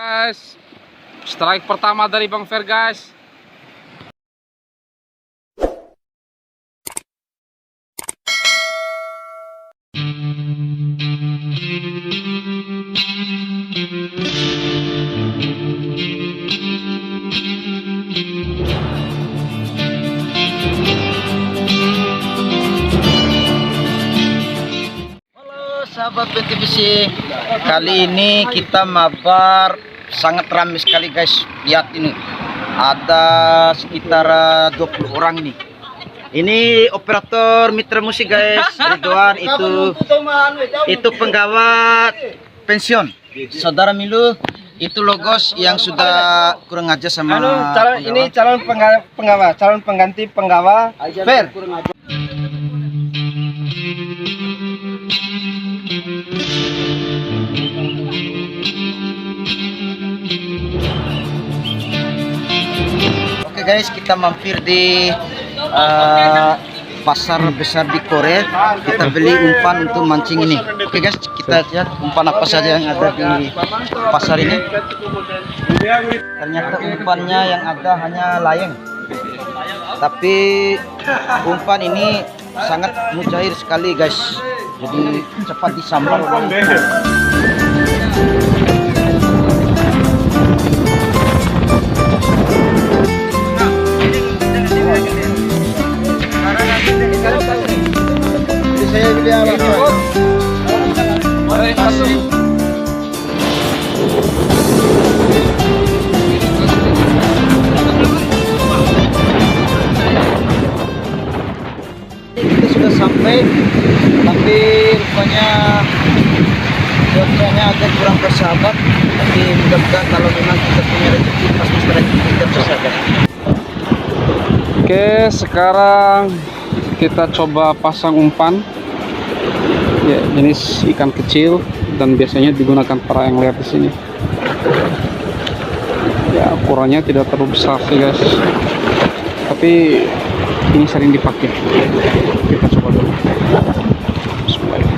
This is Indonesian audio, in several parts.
Guys, strike pertama dari Bang Fer, guys. Halo sahabat BTVC, kali ini kita mabar sangat ramai sekali guys. Lihat ini, ada sekitar 20 orang nih. Ini operator mitra musik guys, Ridwan. Itu penggawa pensiun. Saudara Milu, itu Logos yang sudah kurang aja sama ini calon penggawa, calon pengganti penggawa Fer. Oke guys, kita mampir di pasar besar di Korea. Kita beli umpan untuk mancing ini. Oke guys, kita lihat umpan apa saja yang ada di pasar ini. Ternyata umpannya yang ada hanya layang, tapi umpan ini sangat mujair sekali guys, jadi cepat disambar oleh ikan. Saya beli alat. Kita sudah sampai, tapi rupanya cuacanya agak kurang bersahabat. Tapi mudah-mudahan kalau memang kita punya rezeki, pasti kita bersahabat. Oke, sekarang kita coba pasang umpan. Ya, jenis ikan kecil dan biasanya digunakan para yang lihat di sini. Ya, ukurannya tidak terlalu besar sih guys, tapi ini sering dipakai. Kita coba dulu. Bismillah.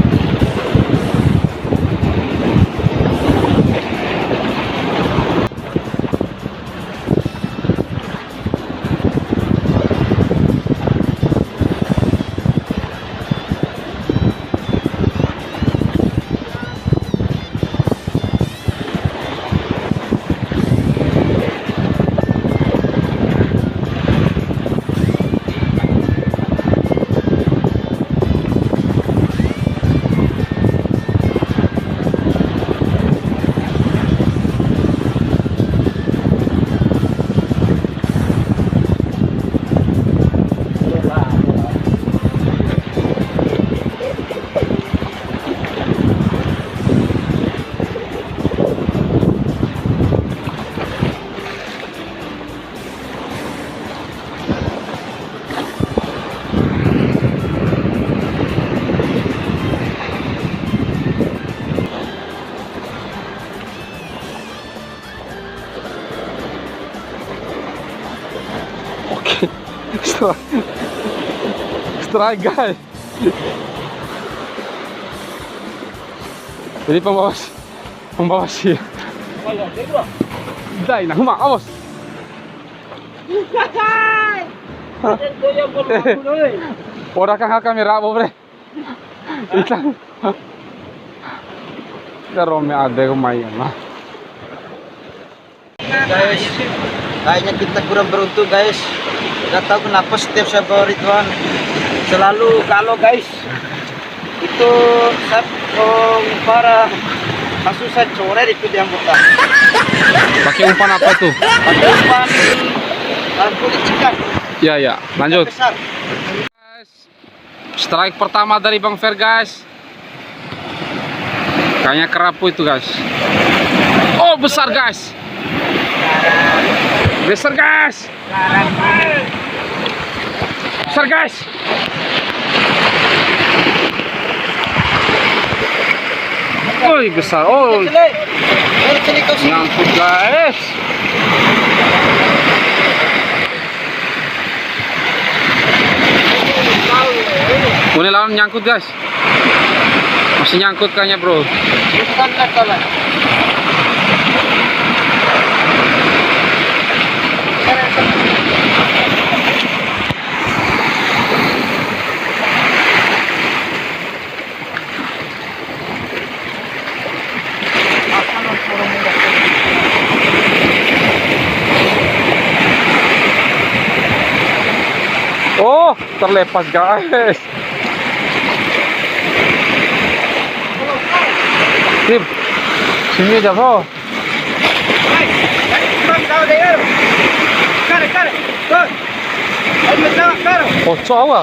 Strike guys. Jadi pembawa sih. Dai nah huma awas. Ora kang kamera apa bre. Ikan. Darome ada lumayan lah. Guys, kayaknya kita kurang beruntung guys. Gak tahu kenapa setiap saya bawa Ridwan selalu kalau guys itu para kasus saya coret itu di anggota. Pakai umpan apa tuh? Pakai umpan kulit ikan. Ya, lanjut. Besar. Guys, strike pertama dari Bang Fer guys. Kayaknya kerapu itu guys. Oh besar guys. Besar guys. Besar guys. Oh besar. Oh nyangkut guys. Ini lawan nyangkut guys. Masih nyangkut kayaknya bro. terlepas guys. Sip, sini aja bro. Kocok apa?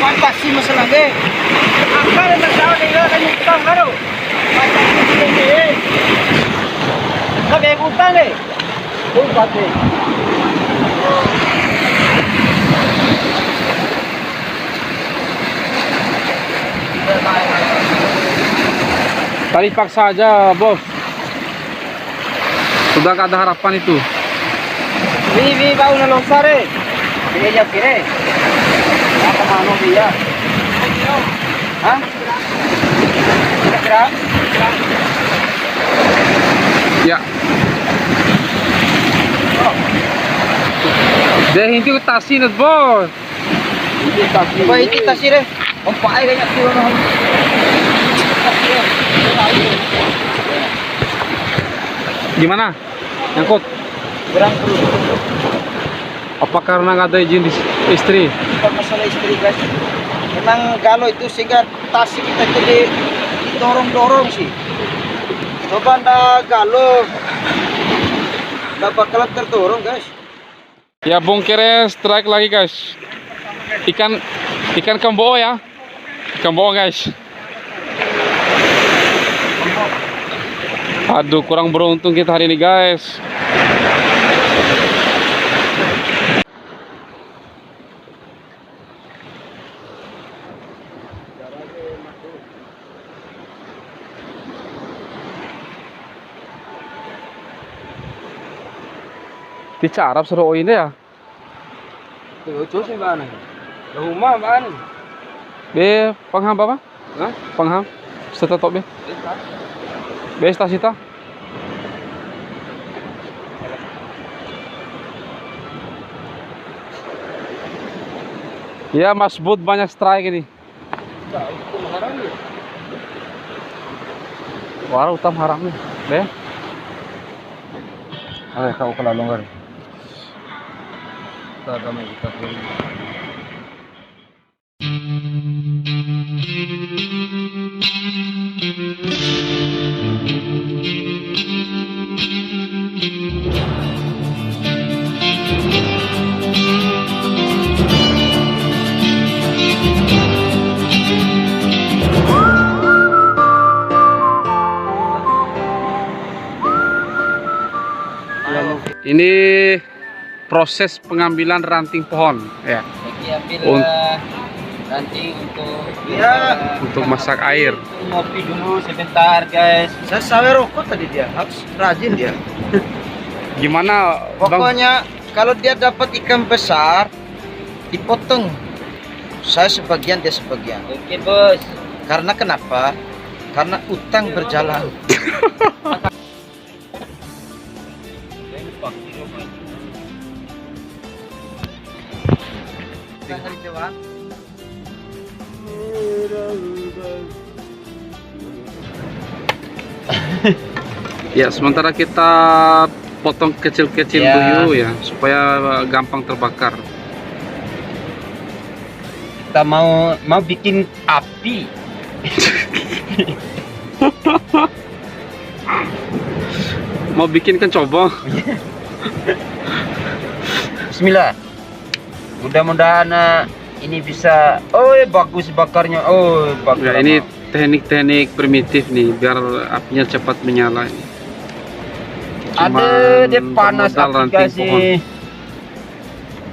Apa sih masalahnya? Tadi paksa aja bos. Sudah gak ada harapan itu. Vivi va una losare. Ella quiere. Apa mano dia? Hah? Kira? Ya. Dia hindi ko tasinat bos. Coba ini tasir deh. Ompak aja kayaknya turun. Gimana? Nyangkut? Berang terus. Apa karena nggak ada izin istri? Bukan masalah istri guys. Memang galau itu sehingga tasik kita jadi dorong-dorong sih. Coba anda galau, nggak bakalan terdorong guys. Ya bongkernya strike lagi guys. Ikan kembo ya. Kembo guys. Aduh, kurang beruntung kita hari ini guys. Tica Arab suruh ini ya. Tuh, sih mana? Rumah mana? Be pangham apa? Hah? Pangham. Serta tok be. Be stasita. Ya Mas Bud banyak strike ini. Wah, utam haram nih. Be. Ayo kau kalau longgar. Kita damai kita pun. Ini proses pengambilan ranting pohon ya. Ambil ranting untuk masak air. Ngopi dulu sebentar guys. Saya sawer rokok tadi dia, harus rajin dia. Gimana Bang? Pokoknya kalau dia dapat ikan besar dipotong. Saya sebagian, dia sebagian. Oke bos. Karena kenapa? Karena utang berjalan. Ya, sementara kita potong kecil-kecil Ya. dulu ya, supaya gampang terbakar. Kita mau bikin api. Mau bikin kan coba. Bismillah. Mudah-mudahan ini bisa. Oh, bagus bakarnya. Oh, bagus. Ya, ini teknik-teknik primitif nih, biar apinya cepat menyala. Ada dia panas bermodal api ranting guys pohon. sih.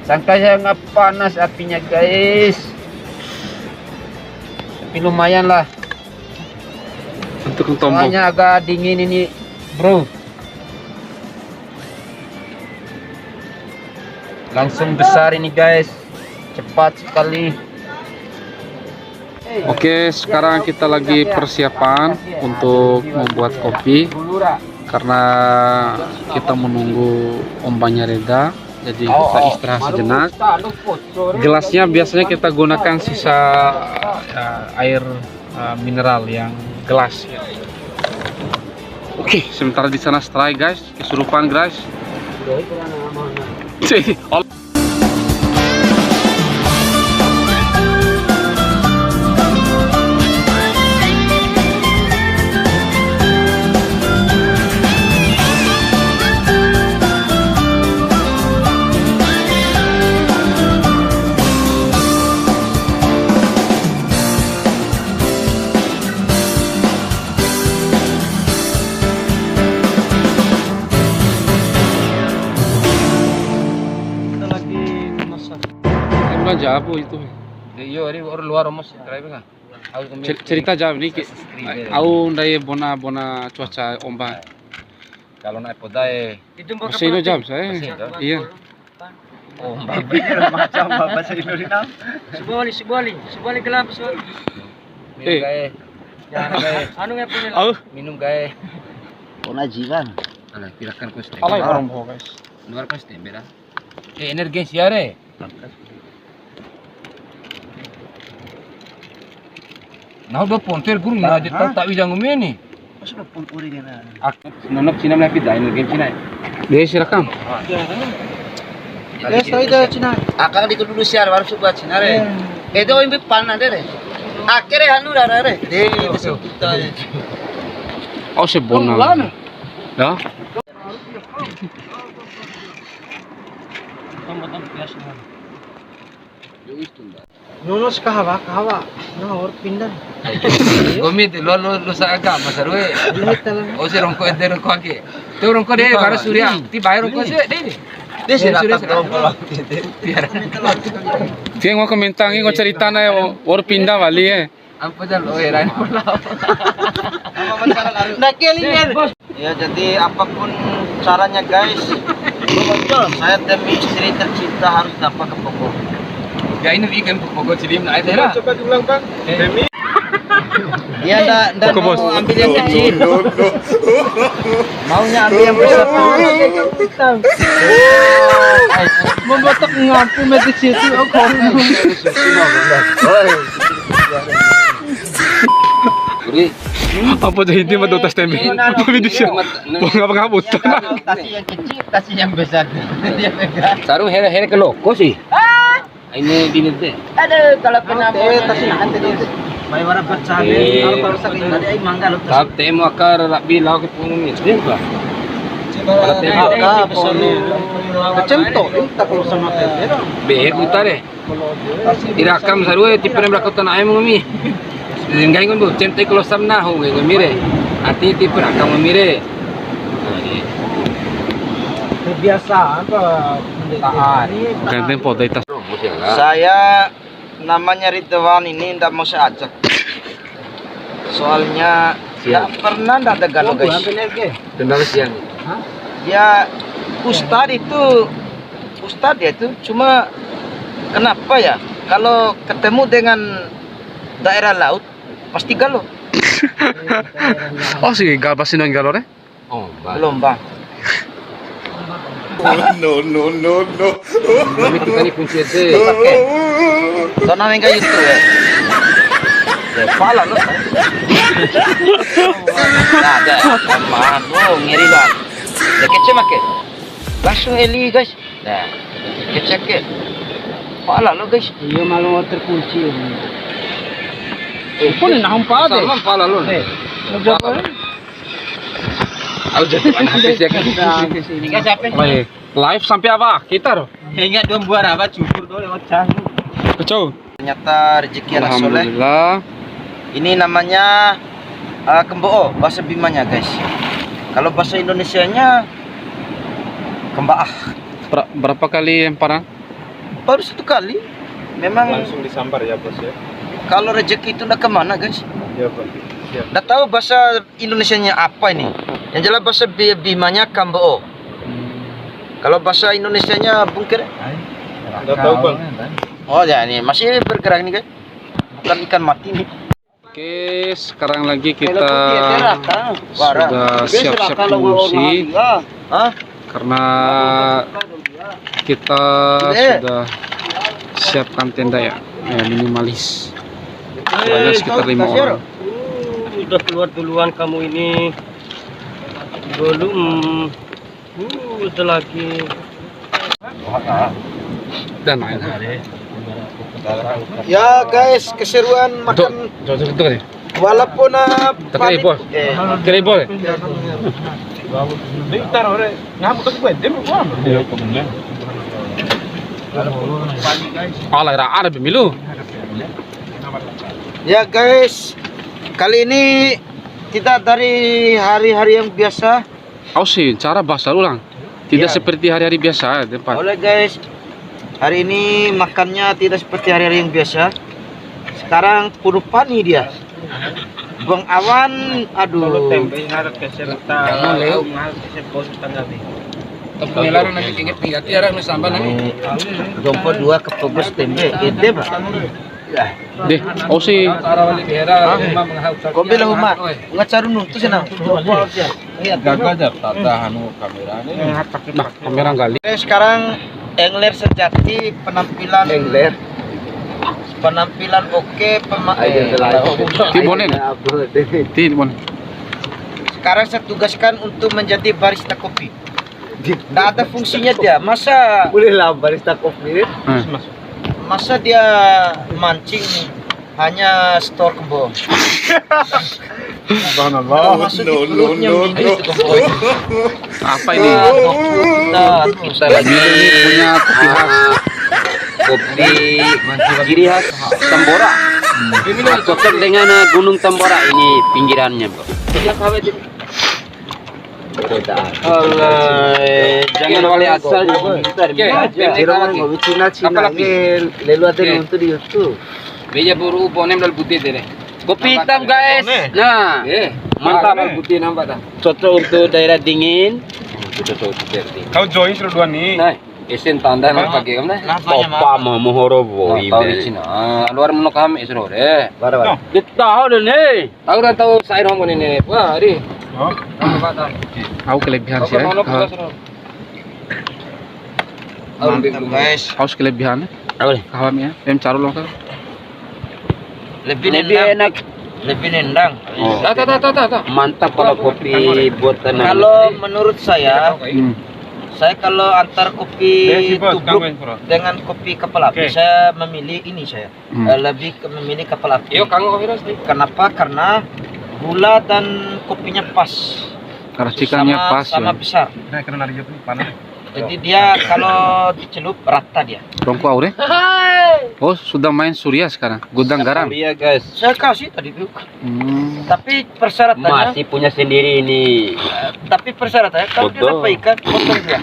Sangka saya nggak panas apinya guys. Tapi lumayan lah. Untuk tombol. Soalnya agak dingin ini, bro. Langsung besar ini guys. Cepat sekali. Oke, sekarang kita lagi persiapan untuk membuat kopi karena kita menunggu ombaknya reda. Jadi kita istirahat sejenak. Gelasnya biasanya kita gunakan sisa air mineral yang gelas. Oke, sementara di sana strike guys, kesurupan guys. Kita lagi masak. Belanja apa itu? Iya, ini orang luar Mas, driver kan. Cerita jam ini, aku dari bona cuaca ombak. Kalau naik podai, Masih itu jam saya. Iya. ombak macam bahasa Indonesia. Subali gelap subali. Minum gae. Anu ngapain? Aku Minum gae. Ona jiran. Alah, pirakan ko stembe. alay orang boh guys. Luar ko stembe dah. Energi siare. Nah, udah ponter guru na jeta tak wijang umeni. Masuk pun uri kana. Nonok Cina na pida energi Cina. Dia silakan. Yes, tahu dah Cina. Akang di dulu siar baru suka Cina re. Edo imbi pan ada re. Akhirnya anu dah re. Deh, besok kita. Oh sebona. Ya. Nonos kahawa. Nah, or pindan. Gomit lo sa aga masarwe. O si rongko eder rongko ake. Tu rongko deh baru surya. Ti bayar rongko se deh. Deh si rata rongko. Biar. Tiang mau komentar ini cerita na or pindah bali Apa dah lo heran pula. Ya, jadi apapun caranya guys, saya demi istri tercinta harus dapat ke pokok. Ya ini weekend pokok cilim na ada lah. Coba diulang bang. Demi. Dia ndak Pokok, bos. mau ambil yang kecil. Maunya ambil yang besar. Membuat ngampu medis itu aku. Guri. Apa jadi ini mah dotas tembe. Tapi di siya. Ngapa ngabut. Kasih yang kecil, kasih yang besar. Dia pegang. Sarung hera ke loko sih. Ini dinete. Aduh, kalau kena kasih nanti dia. May warna pagsabi. Kalau para sa kanya, ay mangga lo. Tap temo akar rabi law ke puno ni. Din ba? Ka Kacento, taklo sa mga pero. Be utare. Irakam sarue tipre mrakota na ay mo mi. Dingay ngon bu, cente kilo samna ho ngai mire. Ati tipre akam mire. Kebiasaan pa. Taat. Ganteng po data. Saya namanya Ridwan ini ndak mau saya ajak. Soalnya nggak pernah ndak ada galau guys. Tendang siang. Ya Ustadz itu cuma kenapa ya kalau ketemu dengan daerah laut pasti galau. Oh sih galbasin ng galore. Oh, Belum bang. No. Kami kita ni kunci ete. Doon namin kayo ito eh. Pala lo. Ada. Maaf lo ngiri bang. Kece make. Langsung eli guys. Nah, kece ke. Pala lo guys. Iya malu terkunci. Pun nahum pa de. Sama pala lo. Aku jadi panas ya kan. Hingga siapa? Baik. Live sampai apa? Kita loh. Hingga dua buah apa cukur dulu lewat canggu. Kacau. Ternyata rezeki anak soleh. Alhamdulillah. Ini namanya kemboo bahasa Bimanya guys. Kalau bahasa Indonesianya kembaah. Berapa kali lemparan? Baru satu kali. Memang Langsung disambar ya bos ya. kalau rezeki itu udah kemana guys? Ya bos. Udah tahu bahasa Indonesianya apa ini? Yang jelas bahasa Bimanya kemboo. Kalau bahasa Indonesianya bungkir. Nggak tahu bang. Oh ya ini masih bergerak nih guys. Bukan ikan mati nih. Oke, sekarang lagi kita Sudah sudah siap-siap mengungsi Hah? karena kita sudah siapkan tenda ya, minimalis. Soalnya sekitar 5 orang. Udah keluar duluan kamu ini. Belum Itu lagi. Dan main. Ya guys, keseruan makan walaupun Tapi bol. Kira bol. Ala era Arab milu. Ya guys, kali ini kita dari hari-hari yang biasa. Sih cara bahasa ulang. Tidak Iya. seperti hari-hari biasa tempat. Oleh guys, hari ini makannya tidak seperti hari-hari yang biasa. Sekarang puru pani dia. Bang Awan, aduh. Pengelaran nanti ingat tiara sampai nanti. Dompo dua kepebes tempe, gede pak. Deh, sih. Kau bilang umat, ngacarun tuh senang. Nah, kamera kali. Sekarang Engler sejati penampilan oke, Tibonen. Tibon. Sekarang saya tugaskan untuk menjadi barista kopi. Tidak ada fungsinya dia. Masa Bolehlah barista kopi. masa dia mancing hanya store kebun. Kalau masuk di perutnya begini itu kebun. Apa ini? Kita lagi Punya kopi khas. kopi ciri khas Tambora. Cocok dengan Gunung Tambora ini pinggirannya, Bro. Jangan wali asal Beja buru ponem dal putih deh. Kopi hitam guys. Nah, mantap putih nampak tak? Cocok untuk daerah dingin. Cocok untuk daerah dingin. Kau join suruh dua nih. Nah, esen tanda nak pakai kamu nah. Topa mah mohorobo. Tahu di Cina. Luar menok kami suruh deh. Kita tahu deh nih. Tahu dah tahu saya ngomong ini. Wah, hari. Aku kelebihan sih. Guys, Haus kelebihannya. Kawannya. Em caro loh kan. lebih enak. lebih nendang. Tak. Mantap kalau kopi buatan. Kalau menurut saya, saya kalau antar kopi tubruk dengan kopi kapal api, saya memilih ini saya. Lebih memilih kapal api. Yo, kanggo kopi ras. Kenapa? Karena gula dan kopinya pas. Racikannya pas. Sama Ya. besar. Nah, kena nari jepun panas. Jadi dia kalau dicelup rata dia. Rongko aure. Oh, sudah main Surya sekarang. Gudang garam. Iya, guys. Saya kasih tadi dulu. Tapi persyaratannya, Masih punya sendiri ini. tapi persyaratannya kalau dia Betul. dapat ikan potong dia.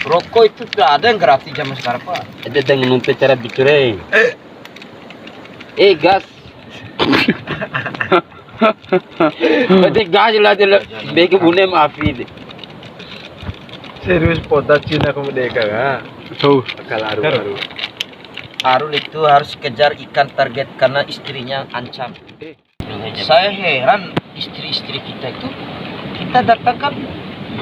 Rokok itu tidak ada yang gratis zaman sekarang pak. Ada dengan untuk cara bicara. Gas. Berarti gas lah dia. Bagi punya maafi. Serius poda Cina kemerdeka kan? Tuh. Akal aru. Harun itu harus kejar ikan target karena istrinya ancam. Saya heran istri-istri kita itu kita datangkan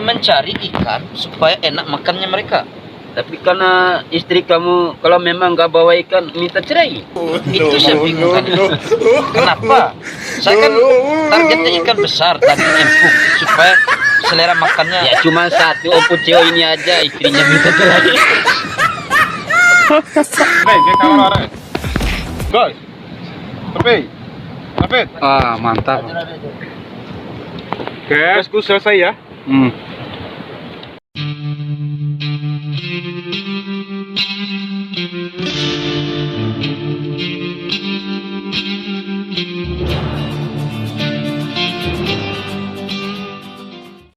mencari ikan supaya enak makannya mereka. Tapi karena istri kamu kalau memang nggak bawa ikan minta cerai. Itu saya bingung kan. Kenapa? Saya kan targetnya ikan besar, daging empuk supaya selera makannya. Ya cuma satu opo cewek ini aja istrinya minta cerai. Baik, kita orang. Guys. Tapi. Ah, mantap. Tugasku selesai ya.